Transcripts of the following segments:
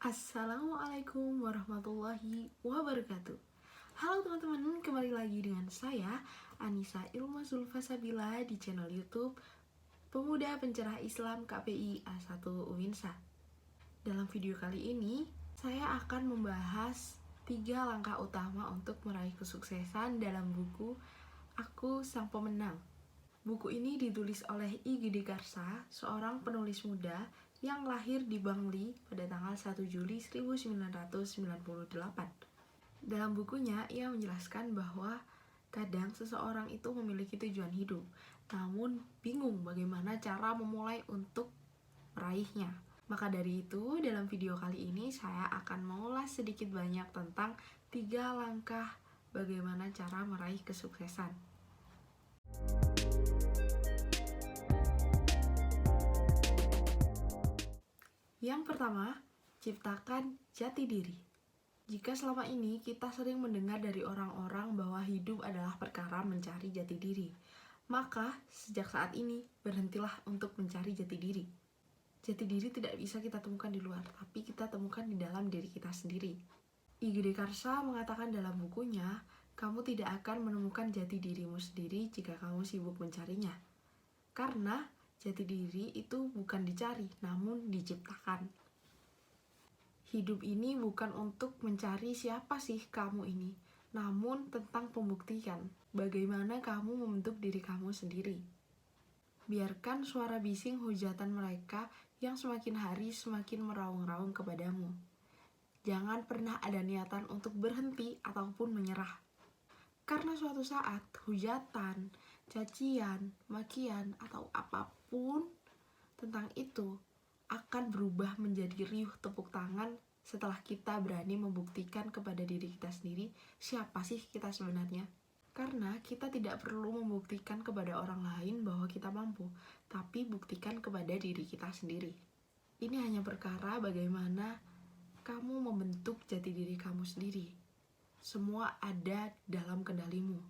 Assalamualaikum warahmatullahi wabarakatuh. Halo teman-teman, kembali lagi dengan saya Anissa Ilma Zulfasabila di channel YouTube Pemuda Pencerah Islam KPI A1 Uinsa. Dalam video kali ini, saya akan membahas 3 langkah utama untuk meraih kesuksesan dalam buku Aku Sang Pemenang. Buku ini ditulis oleh I. Gede Karsa, seorang penulis muda yang lahir di Bangli pada tanggal 1 Juli 1998. Dalam bukunya, ia menjelaskan bahwa kadang seseorang itu memiliki tujuan hidup, namun bingung bagaimana cara memulai untuk meraihnya. Maka dari itu, dalam video kali ini saya akan mengulas sedikit banyak tentang 3 langkah bagaimana cara meraih kesuksesan. Yang pertama, ciptakan jati diri. Jika selama ini kita sering mendengar dari orang-orang bahwa hidup adalah perkara mencari jati diri, maka sejak saat ini berhentilah untuk mencari jati diri. Jati diri tidak bisa kita temukan di luar, tapi kita temukan di dalam diri kita sendiri. I. Gede Karsa mengatakan dalam bukunya, kamu tidak akan menemukan jati dirimu sendiri jika kamu sibuk mencarinya. Karena jati diri itu bukan dicari, namun diciptakan. Hidup ini bukan untuk mencari siapa sih kamu ini, namun tentang pembuktian bagaimana kamu membentuk diri kamu sendiri. Biarkan suara bising hujatan mereka yang semakin hari semakin meraung-raung kepadamu. Jangan pernah ada niatan untuk berhenti ataupun menyerah. Karena suatu saat hujatan, cacian, makian, atau apapun tentang itu akan berubah menjadi riuh tepuk tangan setelah kita berani membuktikan kepada diri kita sendiri siapa sih kita sebenarnya. Karena kita tidak perlu membuktikan kepada orang lain bahwa kita mampu, tapi buktikan kepada diri kita sendiri. Ini hanya perkara bagaimana kamu membentuk jati diri kamu sendiri. Semua ada dalam kendalimu.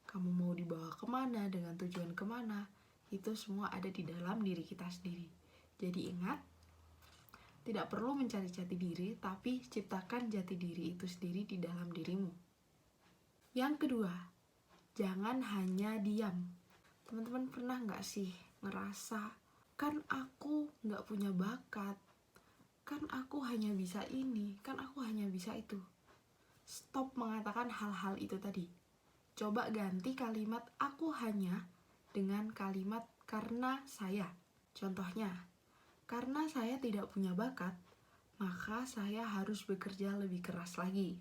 Kamu mau dibawa kemana, dengan tujuan kemana, itu semua ada di dalam diri kita sendiri. Jadi ingat, tidak perlu mencari jati diri, tapi ciptakan jati diri itu sendiri di dalam dirimu. Yang kedua, jangan hanya diam. Teman-teman pernah gak sih ngerasa, kan aku gak punya bakat, kan aku hanya bisa ini, kan aku hanya bisa itu. Stop mengatakan hal-hal itu tadi. Coba ganti kalimat aku hanya dengan kalimat karena saya. Contohnya, karena saya tidak punya bakat, maka saya harus bekerja lebih keras lagi.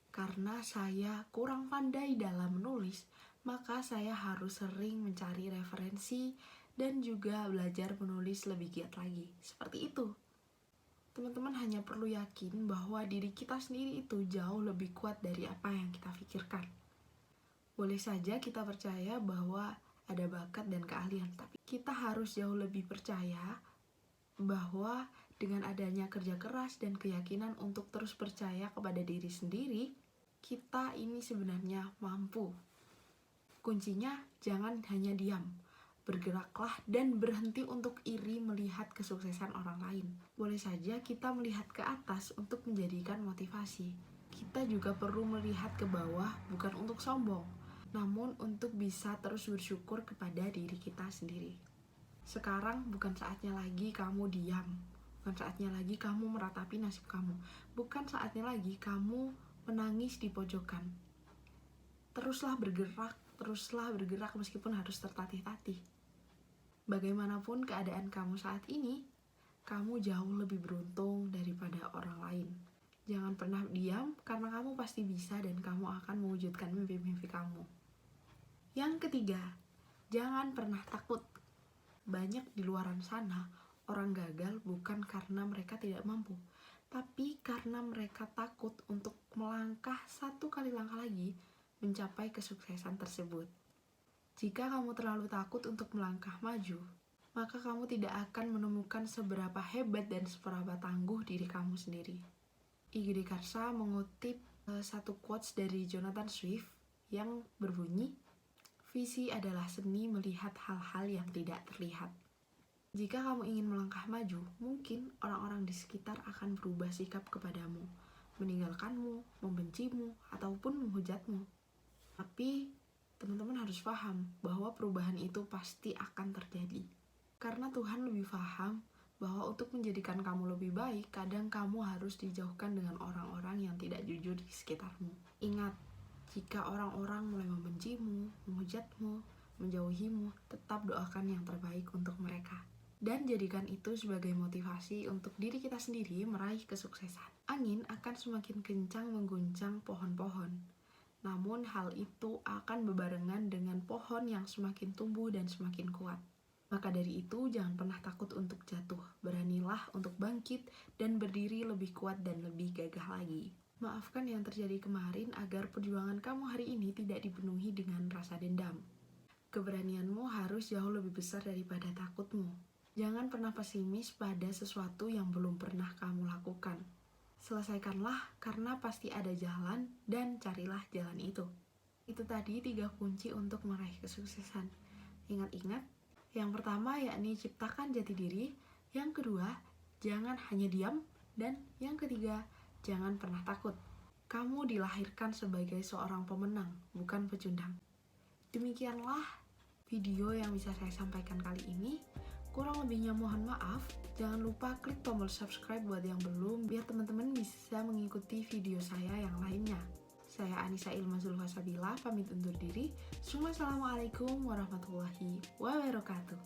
Karena saya kurang pandai dalam menulis, maka saya harus sering mencari referensi dan juga belajar menulis lebih giat lagi. Seperti itu. Teman-teman hanya perlu yakin bahwa diri kita sendiri itu jauh lebih kuat dari apa yang kita pikirkan. Boleh saja kita percaya bahwa ada bakat dan keahlian, tapi kita harus jauh lebih percaya bahwa dengan adanya kerja keras dan keyakinan untuk terus percaya kepada diri sendiri, kita ini sebenarnya mampu. Kuncinya jangan hanya diam. Bergeraklah dan berhenti untuk iri melihat kesuksesan orang lain. Boleh saja kita melihat ke atas untuk menjadikan motivasi. Kita juga perlu melihat ke bawah bukan untuk sombong, namun untuk bisa terus bersyukur kepada diri kita sendiri. Sekarang bukan saatnya lagi kamu diam. Bukan saatnya lagi kamu meratapi nasib kamu. Bukan saatnya lagi kamu menangis di pojokan. Teruslah bergerak meskipun harus tertatih-tatih. Bagaimanapun keadaan kamu saat ini, kamu jauh lebih beruntung daripada orang lain. Jangan pernah diam karena kamu pasti bisa dan kamu akan mewujudkan mimpi-mimpi kamu. Yang ketiga, jangan pernah takut. Banyak di luaran sana, orang gagal bukan karena mereka tidak mampu, tapi karena mereka takut untuk melangkah satu kali langkah lagi mencapai kesuksesan tersebut. Jika kamu terlalu takut untuk melangkah maju, maka kamu tidak akan menemukan seberapa hebat dan seberapa tangguh diri kamu sendiri. I. Gede Karsa mengutip satu quotes dari Jonathan Swift yang berbunyi, visi adalah seni melihat hal-hal yang tidak terlihat. Jika kamu ingin melangkah maju, mungkin orang-orang di sekitar akan berubah sikap kepadamu, meninggalkanmu, membencimu, ataupun menghujatmu. Tapi, teman-teman harus paham bahwa perubahan itu pasti akan terjadi. Karena Tuhan lebih paham bahwa untuk menjadikan kamu lebih baik, kadang kamu harus dijauhkan dengan orang-orang yang tidak jujur di sekitarmu. Ingat, jika orang-orang mulai membencimu, menghujatmu, menjauhimu, tetap doakan yang terbaik untuk mereka. Dan jadikan itu sebagai motivasi untuk diri kita sendiri meraih kesuksesan. Angin akan semakin kencang mengguncang pohon-pohon. Namun hal itu akan bebarengan dengan pohon yang semakin tumbuh dan semakin kuat. Maka dari itu jangan pernah takut untuk jatuh. Beranilah untuk bangkit dan berdiri lebih kuat dan lebih gagah lagi. Maafkan yang terjadi kemarin agar perjuangan kamu hari ini tidak dipenuhi dengan rasa dendam. Keberanianmu harus jauh lebih besar daripada takutmu. Jangan pernah pesimis pada sesuatu yang belum pernah kamu lakukan. Selesaikanlah karena pasti ada jalan dan carilah jalan itu. Itu tadi 3 kunci untuk meraih kesuksesan. Ingat-ingat, yang pertama yakni ciptakan jati diri, yang kedua, jangan hanya diam, dan yang ketiga, jangan pernah takut. Kamu dilahirkan sebagai seorang pemenang, bukan pecundang. Demikianlah video yang bisa saya sampaikan kali ini. Kurang lebihnya mohon maaf. Jangan lupa klik tombol subscribe buat yang belum, biar teman-teman bisa mengikuti video saya yang lainnya. Saya Anissa Ilma Zulfasabila, pamit undur diri. Assalamualaikum warahmatullahi wabarakatuh.